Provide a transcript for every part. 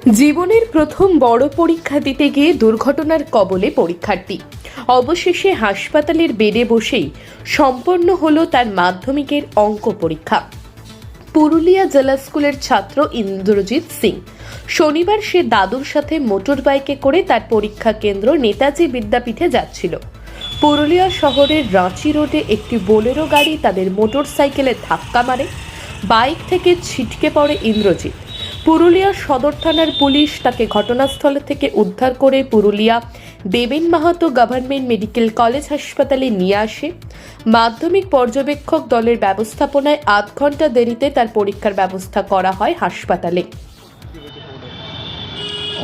জীবনের প্রথম বড় পরীক্ষা দিতে গিয়ে দুর্ঘটনার কবলে পরীক্ষার্থী। অবশেষে হাসপাতালের বেডে বসেই সম্পন্ন হলো তার মাধ্যমিকের অঙ্ক পরীক্ষা। পুরুলিয়া জেলা স্কুলের ছাত্র ইন্দ্রজিৎ সিং শনিবার সে দাদুর সাথে মোটর বাইকে করে তার পরীক্ষা কেন্দ্র নেতাজি বিদ্যাপীঠে যাচ্ছিল। পুরুলিয়া শহরের রাঁচি রোডে একটি বোলেরো গাড়ি তাদের মোটর সাইকেলে ধাক্কা মারে। বাইক থেকে ছিটকে পড়ে ইন্দ্রজিৎ। পুরুলিয়া সদর থানার পুলিশ তাকে ঘটনাস্থল থেকে উদ্ধার করে পুরুলিয়া দেবেন মাহাতো গভর্নমেন্ট মেডিকেল কলেজ হাসপাতালে নিয়ে আসে। মাধ্যমিক পর্যবেক্ষক দলের ব্যবস্থাপনায় ৮ ঘন্টা দেরিতে তার পরীক্ষার ব্যবস্থা করা হয় হাসপাতালে।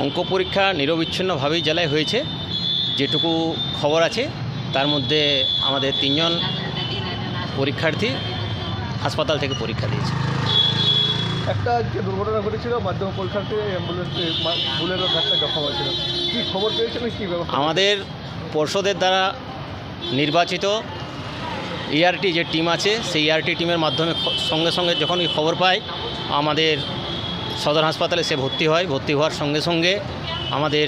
অঙ্ক পরীক্ষা নিরবিচ্ছিন্নভাবেই জেলায় হয়েছে। যেটুকু খবর আছে তার মধ্যে আমাদের 3 জন পরীক্ষার্থী হাসপাতাল থেকে পরীক্ষা দিয়েছে। একটা যে দুর্ঘটনা ঘটেছিল মাধ্যমিক পরীক্ষার্থী বুলেরো ধাক্কা জখম হয়েছিল, কী খবর পেয়েছেন, কী ব্যবস্থা? আমাদের পর্ষদের দ্বারা নির্বাচিত ইআরটি যে টিম আছে সেই ইআরটি টিমের মাধ্যমে সঙ্গে সঙ্গে যখন খবর পাই আমাদের সদর হাসপাতালে সে ভর্তি হয়। ভর্তি হওয়ার সঙ্গে সঙ্গে আমাদের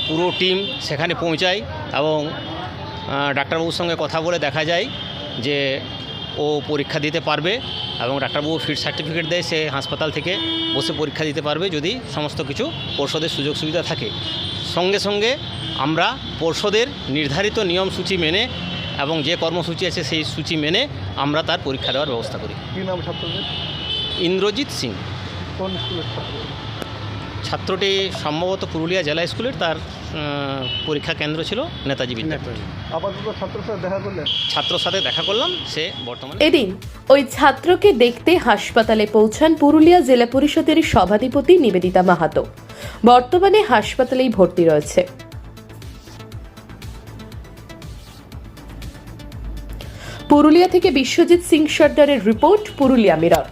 পুরো টিম সেখানে পৌঁছায় এবং ডাক্তারবাবুর সঙ্গে কথা বলে দেখা যায় যে ও পরীক্ষা দিতে পারবে এবং ডাক্তারবাবু ফিট সার্টিফিকেট দেয়, সে হাসপাতাল থেকে বসে পরীক্ষা দিতে পারবে যদি সমস্ত কিছু পর্ষদের সুযোগ সুবিধা থাকে। সঙ্গে সঙ্গে আমরা পর্ষদের নির্ধারিত নিয়মসূচি মেনে এবং যে কর্মসূচি আছে সেই সূচি মেনে আমরা তার পরীক্ষা দেওয়ার ব্যবস্থা করি। কী নাম ছাত্রদের? ইন্দ্রজিৎ সিং। কোন স্কুলের ছাত্র? ছাত্রটি সম্ভবত পুরুলিয়া জেলা স্কুলের, তার পরীক্ষা কেন্দ্র ছিল নেতাজি বিদ্যাপীঠ। আপাতত ছাত্রের সাথে দেখা করলেন? ছাত্রর সাথে দেখা করলাম, সে বর্তমানে। এদিন ওই ছাত্রকে দেখতে হাসপাতালে পৌঁছান পুরুলিয়া জেলা পরিষদের সভাধিপতি নিবেদিতা মাহাতো। বর্তমানে হাসপাতালেই ভর্তি রয়েছে। পুরুলিয়া থেকে বিশ্বজিৎ সিং সর্দারের রিপোর্ট, পুরুলিয়া মিরর।